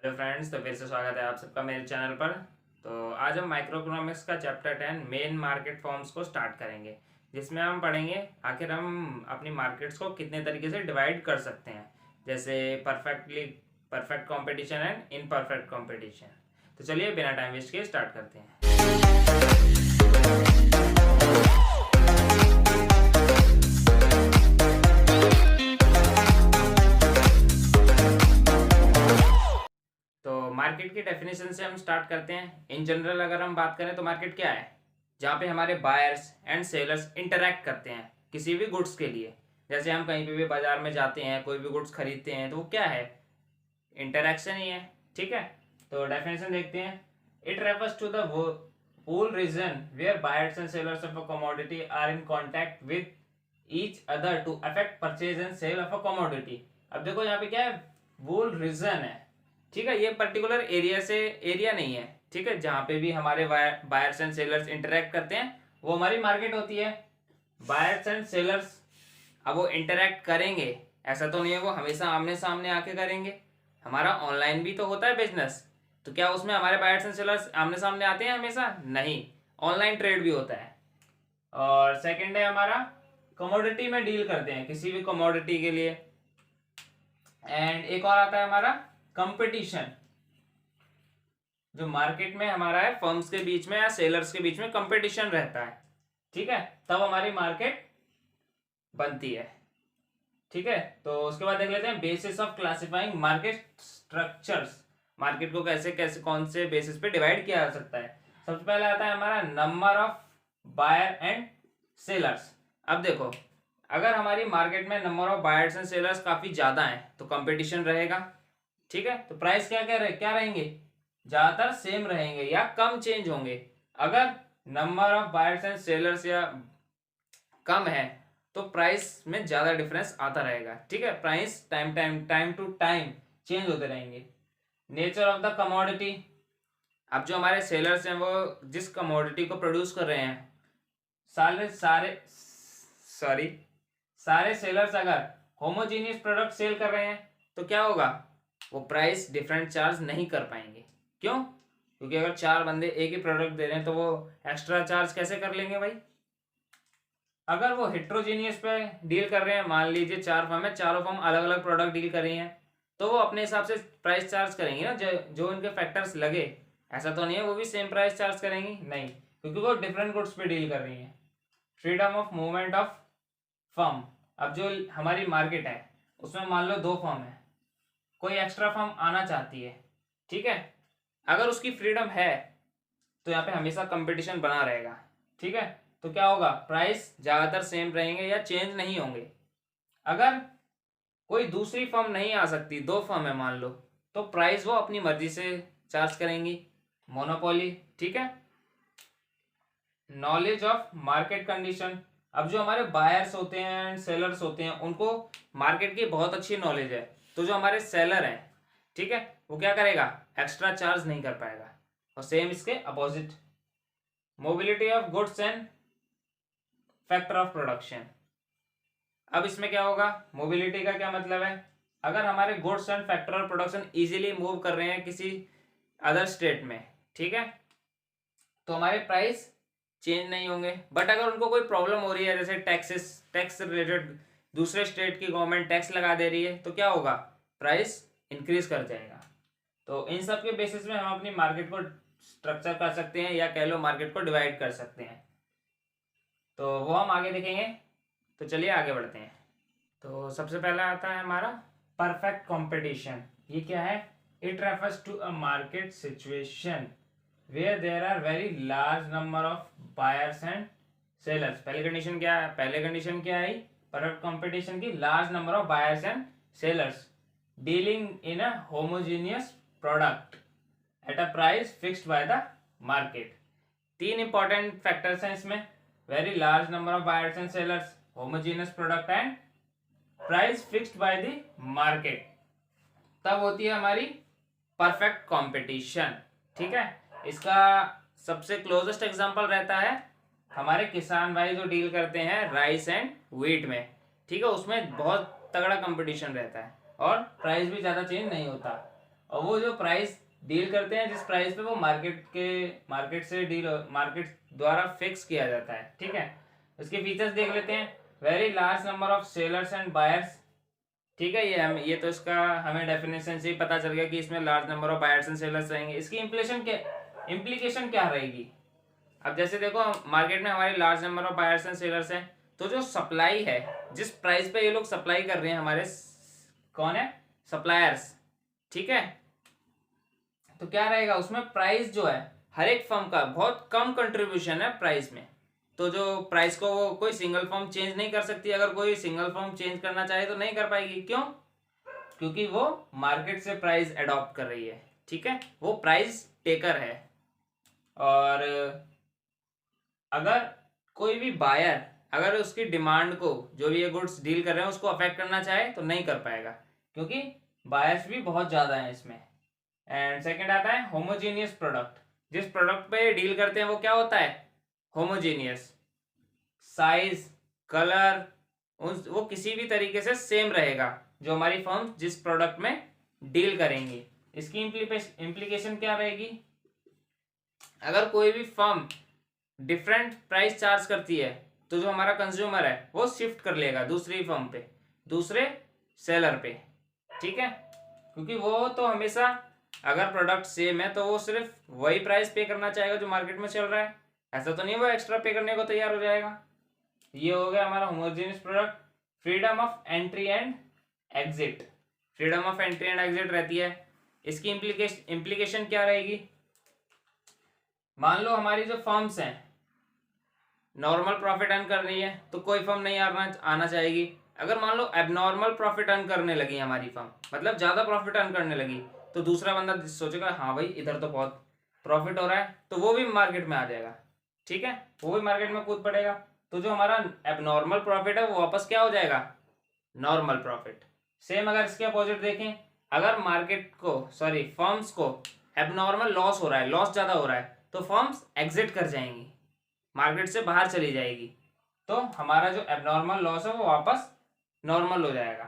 Hello friends, तो फिर से स्वागत है आप सबका मेरे चैनल पर। तो आज हम माइक्रो इकोनॉमिक्स का चैप्टर 10 मेन मार्केट फॉर्म्स को स्टार्ट करेंगे, जिसमें हम पढ़ेंगे आखिर हम अपनी मार्केट्स को कितने तरीके से डिवाइड कर सकते हैं, जैसे perfect competition and imperfect competition. तो चलिए बिना टाइम वेस्ट किए स्टार्ट करते हैं। तो मार्केट की डेफिनेशन से हम स्टार्ट करते हैं। इन जनरल अगर हम बात करें तो मार्केट क्या है? जहाँ पे हमारे बायर्स एंड सेलर्स इंटरैक्ट करते हैं किसी भी गुड्स के लिए। जैसे हम कहीं पे भी बाजार में जाते हैं, कोई भी गुड्स खरीदते हैं, तो वो क्या है? इंटरैक्शन ही है। ठीक है, तो डेफिनेशन देखते हैं। It refers to the whole region where buyers and sellers of a commodity are in contact with each other to affect purchase and sale of a commodity। अब देखो यहाँ पे क्या है? whole region है। ठीक है, ये पर्टिकुलर एरिया से एरिया नहीं है। ठीक है, जहां पे भी हमारे बायर्स एंड सेलर्स इंटरेक्ट करते हैं वो हमारी मार्केट होती है। बायर्स एंड सेलर्स अब वो इंटरेक्ट करेंगे, ऐसा तो नहीं है वो हमेशा आमने सामने आके करेंगे। हमारा ऑनलाइन भी तो होता है बिजनेस, तो क्या उसमें हमारे बायर्स एंड सेलर्स आमने सामने आते हैं? हमेशा नहीं, ऑनलाइन ट्रेड भी होता है। और सेकंड है हमारा कमोडिटी में डील करते हैं किसी भी कमोडिटी के लिए। एंड एक और आता है हमारा कंपटीशन, जो मार्केट में हमारा है फर्म्स के बीच में या सेलर्स के बीच में कंपटीशन रहता है। ठीक है, तब हमारी मार्केट बनती है। ठीक है, तो उसके बाद देख लेते हैं basis of classifying market structures. Market को कैसे कैसे कौन से बेसिस पे डिवाइड किया जा सकता है। सबसे पहले आता है हमारा number of buyer and sellers. अब देखो, अगर हमारी मार्केट में number of buyers and sellers काफी ज्यादा है तो कंपटीशन रहेगा। ठीक है, तो प्राइस क्या रहेंगे? ज्यादातर सेम रहेंगे या कम चेंज होंगे। अगर number of buyers and sellers या कम है तो प्राइस में ज्यादा डिफरेंस आता रहेगा। ठीक है, price time to time change होते रहेंगे। Nature of the commodity. अब जो हमारे सेलर्स हैं वो जिस कमोडिटी को प्रोड्यूस कर रहे हैं, सारे सेलर्स अगर होमोजीनियस प्रोडक्ट सेल कर रहे हैं तो क्या होगा? वो प्राइस डिफरेंट चार्ज नहीं कर पाएंगे। क्यों? क्योंकि अगर चार बंदे एक ही प्रोडक्ट दे रहे हैं तो वो एक्स्ट्रा चार्ज कैसे कर लेंगे भाई? अगर वो हेट्रोजीनियस पे डील कर रहे हैं, मान लीजिए चार फर्म है, चारों फर्म अलग अलग प्रोडक्ट डील कर रही हैं, तो वो अपने हिसाब से प्राइस चार्ज करेंगी ना, जो उनके फैक्टर्स लगे। ऐसा तो नहीं है वो भी सेम प्राइस चार्ज करेंगी, नहीं, क्योंकि वो डिफरेंट गुड्स पे डील कर रही हैं। Freedom of movement of firm. अब जो हमारी मार्केट है उसमें मान लो दो फर्म है, कोई एक्स्ट्रा फर्म आना चाहती है। ठीक है, अगर उसकी फ्रीडम है तो यहाँ पे हमेशा कंपटीशन बना रहेगा। ठीक है, तो क्या होगा? प्राइस ज्यादातर सेम रहेंगे या चेंज नहीं होंगे। अगर कोई दूसरी फर्म नहीं आ सकती, दो फर्म है मान लो, तो प्राइस वो अपनी मर्जी से चार्ज करेंगी, मोनोपोली। ठीक है, नॉलेज ऑफ मार्केट कंडीशन। अब जो हमारे बायर्स होते हैं एंड सेलर्स होते हैं उनको मार्केट की बहुत अच्छी नॉलेज है, तो जो हमारे सेलर हैं, ठीक है, वो क्या करेगा? एक्स्ट्रा चार्ज नहीं कर पाएगा। और सेम इसके opposite, mobility of goods and factor of production. अब इसमें क्या होगा? मोबिलिटी का क्या मतलब है? अगर हमारे goods and factor of production easily move कर रहे हैं किसी अदर स्टेट में, ठीक है, तो हमारे प्राइस चेंज नहीं होंगे। बट अगर उनको कोई प्रॉब्लम हो रही है, जैसे टैक्स रिलेटेड दूसरे स्टेट की गवर्नमेंट टैक्स लगा दे रही है, तो क्या होगा? प्राइस इंक्रीज कर जाएगा। तो इन सब के बेसिस में हम अपनी मार्केट को स्ट्रक्चर कर सकते हैं, या कह लो मार्केट को डिवाइड कर सकते हैं। तो वो हम आगे देखेंगे। तो चलिए आगे बढ़ते हैं। तो सबसे पहला आता है हमारा परफेक्ट कंपटीशन। ये क्या है? It refers to a market situation where there are very large number of buyers and sellers. पहली कंडीशन क्या है? पहले कंडीशन क्या आई परफेक्ट कंपटीशन की? Large number of buyers and sellers dealing in a homogeneous product at a price fixed by the market. तीन important factors हैं इसमें: very large number of buyers and sellers, homogeneous product and price fixed by the market. तब होती है हमारी perfect competition. ठीक है, इसका सबसे क्लोजेस्ट एग्जांपल रहता है हमारे किसान भाई जो डील करते हैं राइस एंड व्हीट में। ठीक है, उसमें बहुत तगड़ा कंपटीशन रहता है और प्राइस भी ज़्यादा चेंज नहीं होता। और वो जो प्राइस डील करते हैं जिस प्राइस पे वो मार्केट द्वारा फिक्स किया जाता है। ठीक है, उसके फीचर्स देख लेते हैं। Very large number of sellers and buyers. ठीक है, ये तो इसका हमें डेफिनेशन से ही पता चल गया कि इसमें large number of buyers and sellers रहेंगे। इसकी इम्प्लीकेशन क्या रहेगी? अब जैसे देखो, मार्केट में हमारी large number of buyers and sellers हैं, तो जो सप्लाई है, जिस प्राइस पे ये लोग सप्लाई कर रहे हैं, हमारे कौन है? सप्लायर्स। ठीक है, तो क्या रहेगा उसमें? प्राइस जो है हर एक फर्म का बहुत कम कंट्रीब्यूशन है प्राइस में, तो जो प्राइस को वो कोई सिंगल फर्म चेंज नहीं कर सकती। अगर कोई सिंगल फर्म चेंज करना चाहे तो नहीं कर पाएगी। क्यों? क्योंकि वो मार्केट से प्राइस अडॉप्ट कर रही है। ठीक है, वो प्राइस टेकर है। और अगर कोई भी बायर अगर उसकी डिमांड को, जो भी ये गुड्स डील कर रहे हैं, उसको अफेक्ट करना चाहे तो नहीं कर पाएगा, क्योंकि बायर्स भी बहुत ज़्यादा हैं इसमें। एंड सेकंड आता है होमोजीनियस प्रोडक्ट। जिस प्रोडक्ट पे डील करते हैं वो क्या होता है? होमोजीनियस। साइज, कलर, वो किसी भी तरीके से सेम रहेगा जो हमारी फर्म जिस प्रोडक्ट में डील करेंगी। इसकी इम्प्लीकेशन क्या रहेगी? अगर कोई भी फर्म डिफरेंट प्राइस चार्ज करती है तो जो हमारा कंज्यूमर है वो शिफ्ट कर लेगा दूसरी फर्म पे, दूसरे सेलर पे। ठीक है, क्योंकि वो तो हमेशा, अगर प्रोडक्ट सेम है तो वो सिर्फ वही प्राइस पे करना चाहेगा जो मार्केट में चल रहा है। ऐसा तो नहीं वो एक्स्ट्रा पे करने को तैयार हो जाएगा। ये हो गया हमारा homogeneous product. Freedom of entry and exit. Freedom of entry and exit रहती है। इसकी इम्प्लीकेशन क्या रहेगी? मान लो हमारी जो फर्म्स हैं नॉर्मल प्रॉफिट अर्न कर रही है तो कोई फर्म नहीं आना चाहेगी। अगर मान लो एबनॉर्मल प्रॉफिट अर्न करने लगी हमारी फर्म, मतलब ज़्यादा प्रॉफिट अर्न करने लगी, तो दूसरा बंदा सोचेगा हाँ भाई इधर तो बहुत प्रॉफिट हो रहा है, तो वो भी मार्केट में आ जाएगा। ठीक है, वो भी मार्केट में कूद पड़ेगा। तो जो हमारा एबनॉर्मल प्रॉफिट है वो वापस क्या हो जाएगा? Normal profit. सेम अगर इसके अपोजिट देखें, अगर फर्म्स को एबनॉर्मल लॉस हो रहा है, लॉस ज़्यादा हो रहा है, तो फर्म्स एग्जिट कर जाएंगी, मार्केट से बाहर चली जाएगी, तो हमारा जो एबनॉर्मल लॉस है वो वापस नॉर्मल हो जाएगा।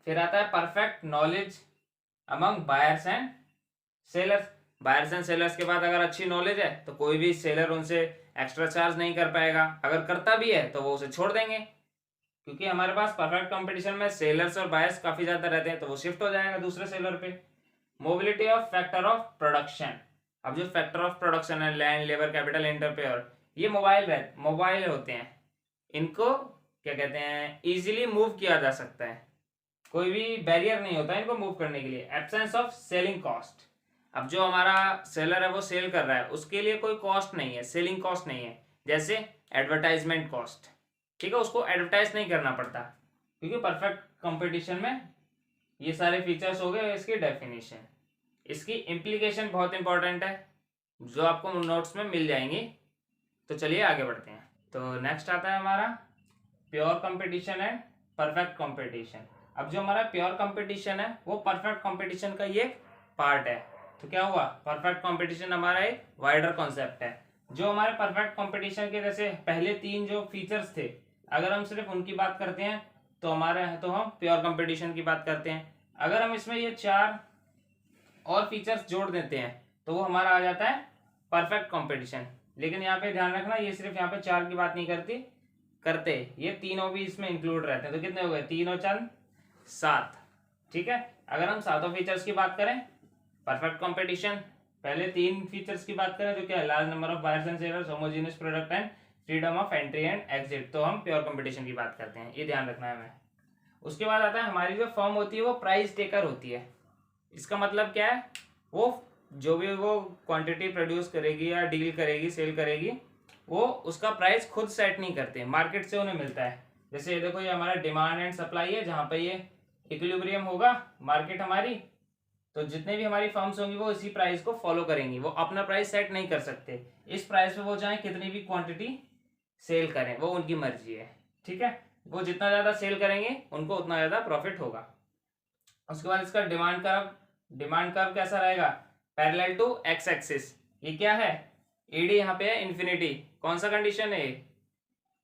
फिर आता है perfect knowledge among buyers and sellers. Buyers and sellers के बाद अगर अच्छी नॉलेज है तो कोई भी सेलर उनसे एक्स्ट्रा चार्ज नहीं कर पाएगा। अगर करता भी है तो वो उसे छोड़ देंगे, क्योंकि हमारे पास परफेक्ट कंपटीशन में सेलर्स और बायर्स काफ़ी ज़्यादा रहते हैं, तो वो शिफ्ट हो जाएगा दूसरे सेलर पे। Mobility of factor of production. अब जो फैक्टर ऑफ प्रोडक्शन है, लैंड, लेबर, कैपिटल, इंटरपेयर, ये मोबाइल होते हैं। इनको क्या कहते हैं? इजीली मूव किया जा सकता है, कोई भी बैरियर नहीं होता इनको मूव करने के लिए। Absence of selling cost. अब जो हमारा सेलर है वो सेल कर रहा है, उसके लिए कोई कॉस्ट नहीं है, सेलिंग कॉस्ट नहीं है, जैसे एडवर्टाइजमेंट कॉस्ट। ठीक है, उसको एडवर्टाइज नहीं करना पड़ता, क्योंकि परफेक्ट कंपटीशन में ये सारे फीचर्स हो गए। इसकी डेफिनेशन, इसकी इम्प्लीकेशन बहुत इंपॉर्टेंट है, जो आपको नोट्स में मिल जाएंगी। तो चलिए आगे बढ़ते हैं। तो नेक्स्ट आता है हमारा pure competition and perfect competition. अब जो हमारा प्योर कंपटीशन है वो परफेक्ट कंपटीशन का ही एक पार्ट है। तो क्या हुआ? परफेक्ट कंपटीशन हमारा एक वाइडर कॉन्सेप्ट है। जो हमारे परफेक्ट कंपटीशन के जैसे पहले 3 जो फीचर्स थे, अगर हम सिर्फ उनकी बात करते हैं तो हम प्योर कंपटीशन की बात करते हैं। अगर हम इसमें ये 4 और फीचर्स जोड़ देते हैं तो वो हमारा आ जाता है परफेक्ट कंपटीशन। लेकिन यहाँ पे ध्यान रखना, ये सिर्फ यहाँ पे 4 की बात नहीं करते, ये तीनों भी इसमें इंक्लूड रहते हैं। तो कितने हो गए? 3 और 4 7। ठीक है, अगर हम 7 फीचर्स की बात करें परफेक्ट कंपटीशन, पहले 3 फीचर्स की बात करें जो क्या है? Large number of buyers and sellers, homogeneous product and freedom of entry and exit, तो हम प्योर कंपटीशन की बात करते हैं। ये ध्यान रखना है हमें। उसके बाद आता है हमारी जो फर्म होती है वो प्राइस टेकर होती है। इसका मतलब क्या है? वो जो भी वो क्वांटिटी प्रोड्यूस करेगी या डील करेगी, सेल करेगी, वो उसका प्राइस खुद सेट नहीं करते, मार्केट से उन्हें मिलता है। जैसे ये देखो, ये हमारा डिमांड एंड सप्लाई है, जहाँ पे ये इक्विलिब्रियम होगा मार्केट हमारी, तो जितने भी हमारी फर्म्स होंगी वो इसी प्राइस को फॉलो करेंगी, वो अपना प्राइस सेट नहीं कर सकते। इस प्राइस पे वो चाहे कितनी भी क्वांटिटी सेल करें, वो उनकी मर्जी है। ठीक है, वो जितना ज़्यादा सेल करेंगे उनको उतना ज़्यादा प्रॉफिट होगा। उसके बाद इसका डिमांड कर्व कैसा रहेगा? Parallel to X axis. ये क्या है? ईडी यहाँ पे है इन्फिनिटी। कौन सा कंडीशन है?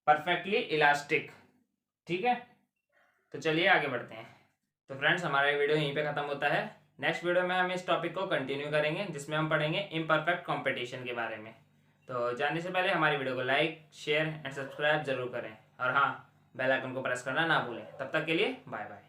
Perfectly elastic. ठीक है, तो चलिए आगे बढ़ते हैं। तो फ्रेंड्स, हमारा वीडियो यहीं पे खत्म होता है। नेक्स्ट वीडियो में हम इस टॉपिक को कंटिन्यू करेंगे जिसमें हम पढ़ेंगे इम्परफेक्ट कंपटीशन के बारे में। तो जानने से पहले हमारी वीडियो को लाइक, शेयर एंड सब्सक्राइब जरूर करें और हाँ, बेल आइकन को प्रेस करना ना भूलें। तब तक के लिए बाय बाय।